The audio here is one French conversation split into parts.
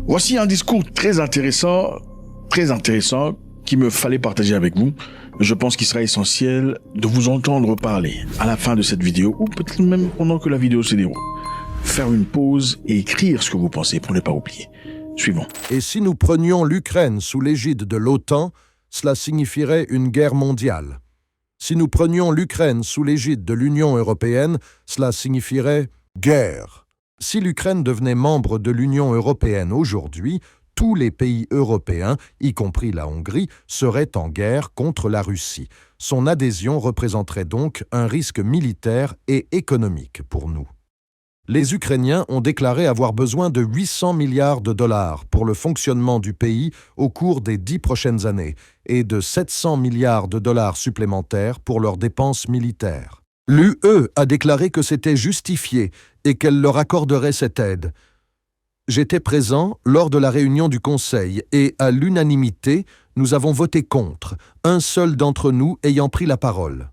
Voici un discours très intéressant, qu'il me fallait partager avec vous. Je pense qu'il sera essentiel de vous entendre parler à la fin de cette vidéo, ou peut-être même pendant que la vidéo se déroule. Faire une pause et écrire ce que vous pensez pour ne pas oublier. Suivons. Et si nous prenions l'Ukraine sous l'égide de l'OTAN, cela signifierait une guerre mondiale. Si nous prenions l'Ukraine sous l'égide de l'Union européenne, cela signifierait guerre. Si l'Ukraine devenait membre de l'Union européenne aujourd'hui, tous les pays européens, y compris la Hongrie, seraient en guerre contre la Russie. Son adhésion représenterait donc un risque militaire et économique pour nous. Les Ukrainiens ont déclaré avoir besoin de 800 milliards de dollars pour le fonctionnement du pays au cours des 10 prochaines années et de 700 milliards de dollars supplémentaires pour leurs dépenses militaires. L'UE a déclaré que c'était justifié et qu'elle leur accorderait cette aide. J'étais présent lors de la réunion du Conseil et, à l'unanimité, nous avons voté contre, un seul d'entre nous ayant pris la parole.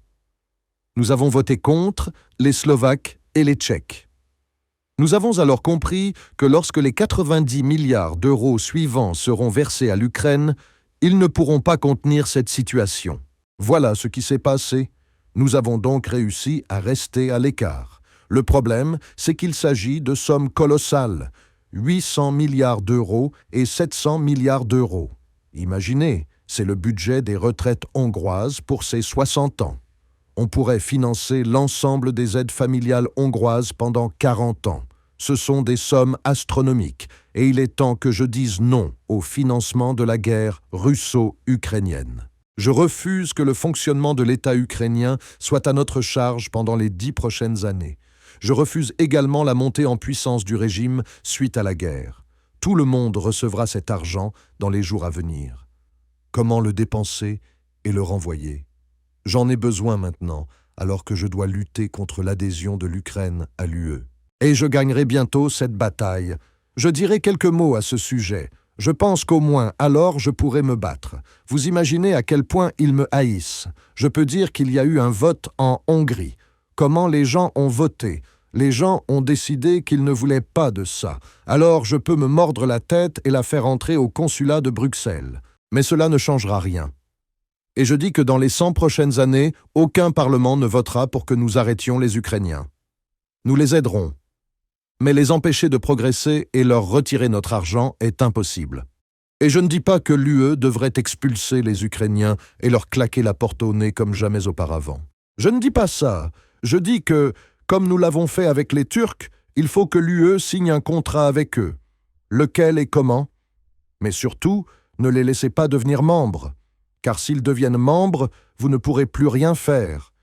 Nous avons voté contre les Slovaques et les Tchèques. Nous avons alors compris que lorsque les 90 milliards d'euros suivants seront versés à l'Ukraine, ils ne pourront pas contenir cette situation. Voilà ce qui s'est passé. Nous avons donc réussi à rester à l'écart. Le problème, c'est qu'il s'agit de sommes colossales, 800 milliards d'euros et 700 milliards d'euros. Imaginez, c'est le budget des retraites hongroises pour ces 60 ans. On pourrait financer l'ensemble des aides familiales hongroises pendant 40 ans. Ce sont des sommes astronomiques, et il est temps que je dise non au financement de la guerre russo-ukrainienne. Je refuse que le fonctionnement de l'État ukrainien soit à notre charge pendant les 10 prochaines années. Je refuse également la montée en puissance du régime suite à la guerre. Tout le monde recevra cet argent dans les jours à venir. Comment le dépenser et le renvoyer ? J'en ai besoin maintenant, alors que je dois lutter contre l'adhésion de l'Ukraine à l'UE. Et je gagnerai bientôt cette bataille. Je dirai quelques mots à ce sujet. Je pense qu'au moins alors je pourrai me battre. Vous imaginez à quel point ils me haïssent. Je peux dire qu'il y a eu un vote en Hongrie. Comment les gens ont voté ? Les gens ont décidé qu'ils ne voulaient pas de ça. Alors je peux me mordre la tête et la faire entrer au consulat de Bruxelles. Mais cela ne changera rien. Et je dis que dans les 100 prochaines années, aucun Parlement ne votera pour que nous arrêtions les Ukrainiens. Nous les aiderons. Mais les empêcher de progresser et leur retirer notre argent est impossible. Et je ne dis pas que l'UE devrait expulser les Ukrainiens et leur claquer la porte au nez comme jamais auparavant. Je ne dis pas ça. Je dis que, comme nous l'avons fait avec les Turcs, il faut que l'UE signe un contrat avec eux. Lequel et comment ? Mais surtout, ne les laissez pas devenir membres. Car s'ils deviennent membres, vous ne pourrez plus rien faire.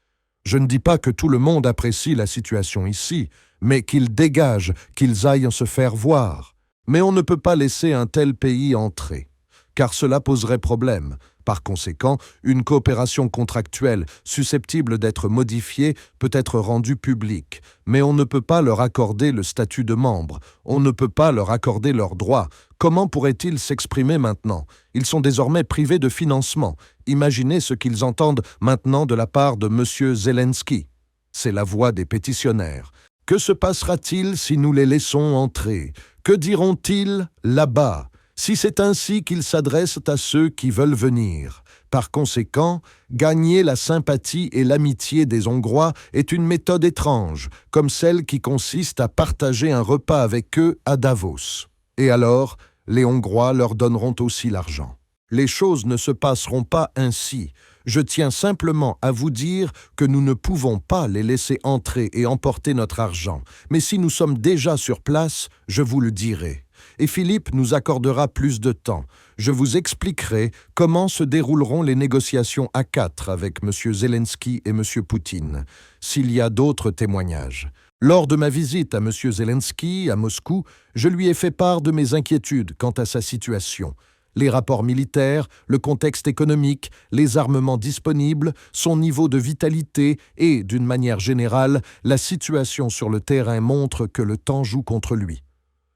Je ne dis pas que tout le monde apprécie la situation ici, mais qu'ils dégagent, qu'ils aillent se faire voir. Mais on ne peut pas laisser un tel pays entrer, car cela poserait problème. Par conséquent, une coopération contractuelle susceptible d'être modifiée peut être rendue publique, mais on ne peut pas leur accorder le statut de membre, on ne peut pas leur accorder leurs droits. Comment pourraient-ils s'exprimer maintenant ? Ils sont désormais privés de financement. Imaginez ce qu'ils entendent maintenant de la part de M. Zelensky. C'est la voix des pétitionnaires. Que se passera-t-il si nous les laissons entrer ? Que diront-ils là-bas ? Si c'est ainsi qu'ils s'adressent à ceux qui veulent venir. Par conséquent, gagner la sympathie et l'amitié des Hongrois est une méthode étrange, comme celle qui consiste à partager un repas avec eux à Davos. Et alors, les Hongrois leur donneront aussi l'argent. Les choses ne se passeront pas ainsi. Je tiens simplement à vous dire que nous ne pouvons pas les laisser entrer et emporter notre argent. Mais si nous sommes déjà sur place, je vous le dirai. Et Philippe nous accordera plus de temps. Je vous expliquerai comment se dérouleront les négociations à 4 avec M. Zelensky et M. Poutine, s'il y a d'autres témoignages. Lors de ma visite à M. Zelensky à Moscou, je lui ai fait part de mes inquiétudes quant à sa situation. Les rapports militaires, le contexte économique, les armements disponibles, son niveau de vitalité et, d'une manière générale, la situation sur le terrain montre que le temps joue contre lui.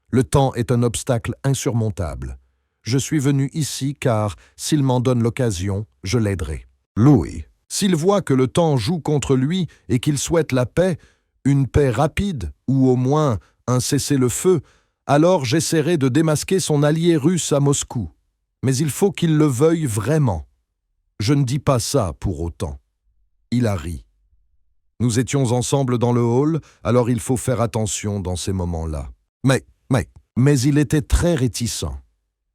Le temps est un obstacle insurmontable. Je suis venu ici car, s'il m'en donne l'occasion, je l'aiderai. Louis, s'il voit que le temps joue contre lui et qu'il souhaite la paix, une paix rapide ou au moins un cessez-le-feu, alors j'essaierai de démasquer son allié russe à Moscou. Mais il faut qu'il le veuille vraiment. Je ne dis pas ça pour autant. » Il a ri. Nous étions ensemble dans le hall, alors il faut faire attention dans ces moments-là. Mais il était très réticent.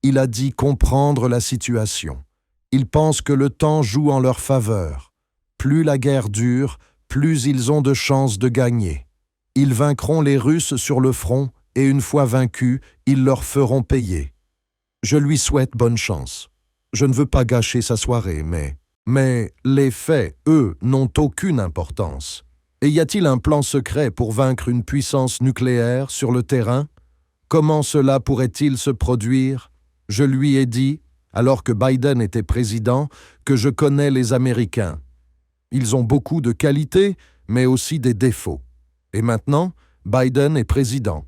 Il a dit comprendre la situation. Il pense que le temps joue en leur faveur. Plus la guerre dure, plus ils ont de chances de gagner. Ils vaincront les Russes sur le front et une fois vaincus, ils leur feront payer. Je lui souhaite bonne chance. Je ne veux pas gâcher sa soirée, mais les faits, eux, n'ont aucune importance. Et y a-t-il un plan secret pour vaincre une puissance nucléaire sur le terrain? Comment cela pourrait-il se produire? Je lui ai dit, alors que Biden était président, que je connais les Américains. Ils ont beaucoup de qualités, mais aussi des défauts. Et maintenant, Biden est président,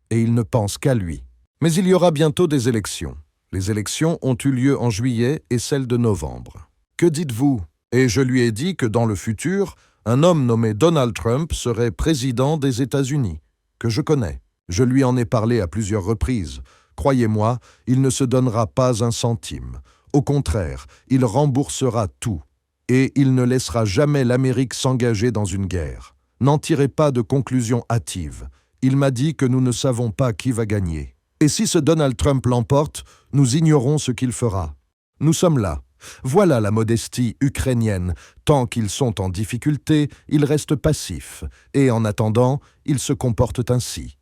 et il ne pense qu'à lui. Mais il y aura bientôt des élections. Les élections ont eu lieu en juillet et celles de novembre. Que dites-vous? Et je lui ai dit que dans le futur, un homme nommé Donald Trump serait président des États-Unis, que je connais. Je lui en ai parlé à plusieurs reprises. Croyez-moi, il ne se donnera pas un centime. Au contraire, il remboursera tout. Et il ne laissera jamais l'Amérique s'engager dans une guerre. N'en tirez pas de conclusions hâtives. Il m'a dit que nous ne savons pas qui va gagner. Et si ce Donald Trump l'emporte, nous ignorons ce qu'il fera. Nous sommes là. Voilà la modestie ukrainienne. Tant qu'ils sont en difficulté, ils restent passifs. Et en attendant, ils se comportent ainsi.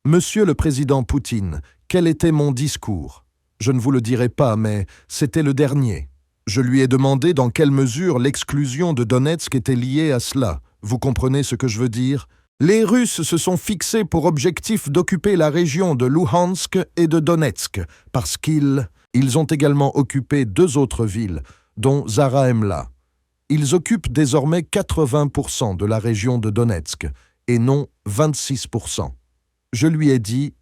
Monsieur le président Poutine, quel était mon discours? Je ne vous le dirai pas, mais c'était le dernier. Je lui ai demandé dans quelle mesure l'exclusion de Donetsk était liée à cela. Vous comprenez ce que je veux dire? Les Russes se sont fixés pour objectif d'occuper la région de Luhansk et de Donetsk, parce qu'ils ont également occupé 2 autres villes, dont Zarahemla. Ils occupent désormais 80% de la région de Donetsk, et non 26%. Je lui ai dit,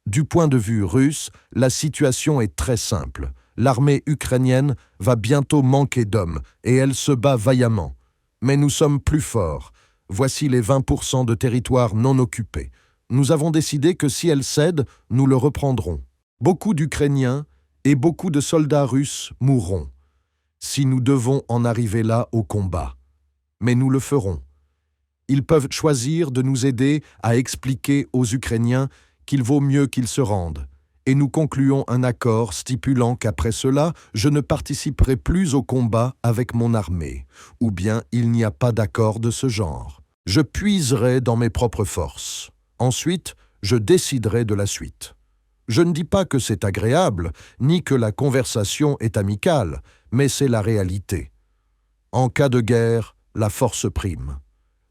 du point de vue russe, la situation est très simple. L'armée ukrainienne va bientôt manquer d'hommes, et elle se bat vaillamment. Mais nous sommes plus forts. Voici les 20% de territoire non occupés. Nous avons décidé que si elle cède, nous le reprendrons. Beaucoup d'Ukrainiens et beaucoup de soldats russes mourront, si nous devons en arriver là au combat. Mais nous le ferons. Ils peuvent choisir de nous aider à expliquer aux Ukrainiens qu'il vaut mieux qu'ils se rendent. Et nous concluons un accord stipulant qu'après cela, je ne participerai plus au combat avec mon armée, ou bien il n'y a pas d'accord de ce genre. Je puiserai dans mes propres forces. Ensuite, je déciderai de la suite. Je ne dis pas que c'est agréable, ni que la conversation est amicale, mais c'est la réalité. En cas de guerre, la force prime.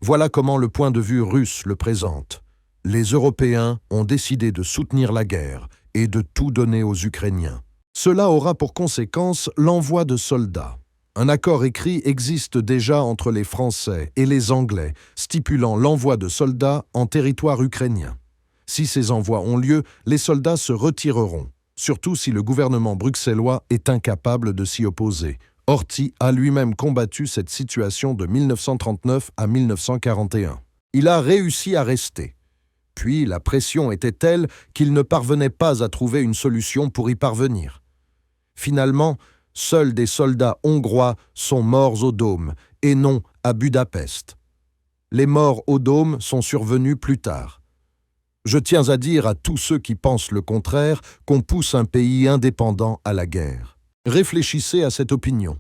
Voilà comment le point de vue russe le présente. Les Européens ont décidé de soutenir la guerre et de tout donner aux Ukrainiens. Cela aura pour conséquence l'envoi de soldats. Un accord écrit existe déjà entre les Français et les Anglais, stipulant l'envoi de soldats en territoire ukrainien. Si ces envois ont lieu, les soldats se retireront, surtout si le gouvernement bruxellois est incapable de s'y opposer. Horthy a lui-même combattu cette situation de 1939 à 1941. Il a réussi à rester. Puis la pression était telle qu'il ne parvenait pas à trouver une solution pour y parvenir. Finalement, seuls des soldats hongrois sont morts au Dôme, et non à Budapest. Les morts au Dôme sont survenus plus tard. Je tiens à dire à tous ceux qui pensent le contraire qu'on pousse un pays indépendant à la guerre. Réfléchissez à cette opinion.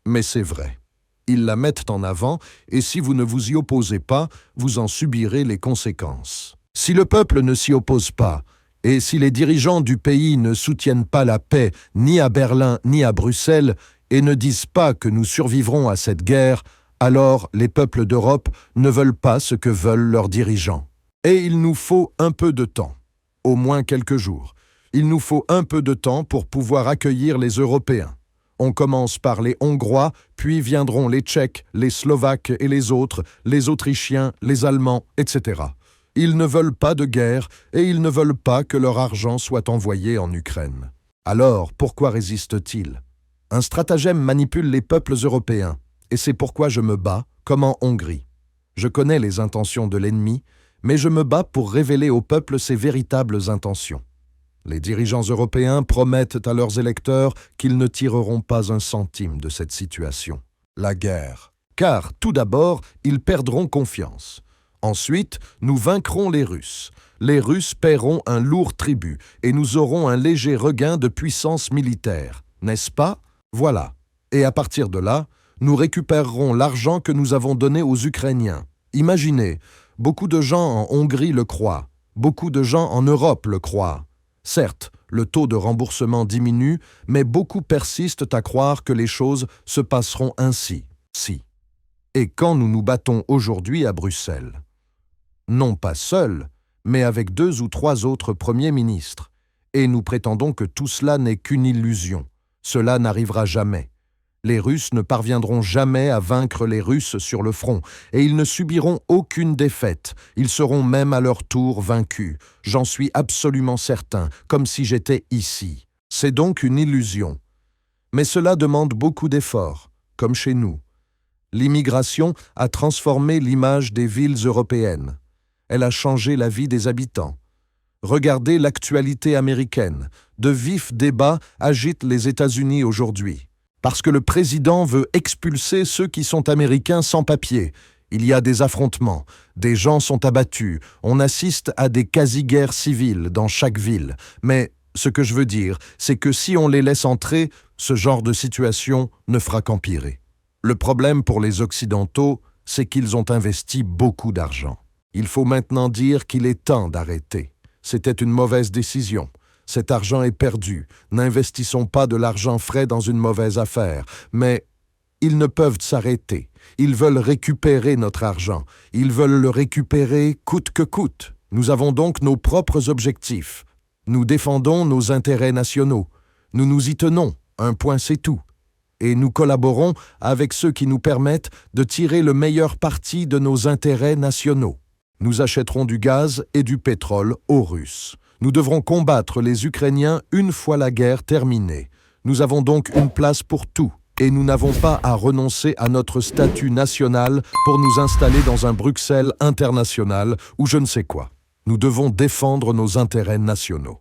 Mais c'est vrai. Ils la mettent en avant, et si vous ne vous y opposez pas, vous en subirez les conséquences. Si le peuple ne s'y oppose pas, et si les dirigeants du pays ne soutiennent pas la paix ni à Berlin ni à Bruxelles, et ne disent pas que nous survivrons à cette guerre, alors les peuples d'Europe ne veulent pas ce que veulent leurs dirigeants. Et il nous faut un peu de temps, au moins quelques jours. Il nous faut un peu de temps pour pouvoir accueillir les Européens. On commence par les Hongrois, puis viendront les Tchèques, les Slovaques et les autres, les Autrichiens, les Allemands, etc. Ils ne veulent pas de guerre et ils ne veulent pas que leur argent soit envoyé en Ukraine. Alors, pourquoi résistent-ils? Un stratagème manipule les peuples européens, et c'est pourquoi je me bats, comme en Hongrie. Je connais les intentions de l'ennemi, mais je me bats pour révéler au peuple ses véritables intentions. Les dirigeants européens promettent à leurs électeurs qu'ils ne tireront pas un centime de cette situation. La guerre. Car, tout d'abord, ils perdront confiance. Ensuite, nous vaincrons les Russes. Les Russes paieront un lourd tribut et nous aurons un léger regain de puissance militaire. N'est-ce pas? Voilà. Et à partir de là, nous récupérerons l'argent que nous avons donné aux Ukrainiens. Imaginez, beaucoup de gens en Hongrie le croient. Beaucoup de gens en Europe le croient. Certes, le taux de remboursement diminue, mais beaucoup persistent à croire que les choses se passeront ainsi. Si. Et quand nous nous battons aujourd'hui à Bruxelles? Non pas seuls, mais avec 2 ou 3 autres premiers ministres. Et nous prétendons que tout cela n'est qu'une illusion. Cela n'arrivera jamais. Les Russes ne parviendront jamais à vaincre les Russes sur le front, et ils ne subiront aucune défaite. Ils seront même à leur tour vaincus. J'en suis absolument certain, comme si j'étais ici. C'est donc une illusion. Mais cela demande beaucoup d'efforts, comme chez nous. L'immigration a transformé l'image des villes européennes. Elle a changé la vie des habitants. Regardez l'actualité américaine. De vifs débats agitent les États-Unis aujourd'hui. Parce que le président veut expulser ceux qui sont américains sans papier. Il y a des affrontements, des gens sont abattus, on assiste à des quasi-guerres civiles dans chaque ville. Mais ce que je veux dire, c'est que si on les laisse entrer, ce genre de situation ne fera qu'empirer. Le problème pour les Occidentaux, c'est qu'ils ont investi beaucoup d'argent. Il faut maintenant dire qu'il est temps d'arrêter. C'était une mauvaise décision. Cet argent est perdu. N'investissons pas de l'argent frais dans une mauvaise affaire. Mais ils ne peuvent s'arrêter. Ils veulent récupérer notre argent. Ils veulent le récupérer coûte que coûte. Nous avons donc nos propres objectifs. Nous défendons nos intérêts nationaux. Nous nous y tenons. Un point, c'est tout. Et nous collaborons avec ceux qui nous permettent de tirer le meilleur parti de nos intérêts nationaux. Nous achèterons du gaz et du pétrole aux Russes. Nous devrons combattre les Ukrainiens une fois la guerre terminée. Nous avons donc une place pour tout, et nous n'avons pas à renoncer à notre statut national pour nous installer dans un Bruxelles international ou je ne sais quoi. Nous devons défendre nos intérêts nationaux.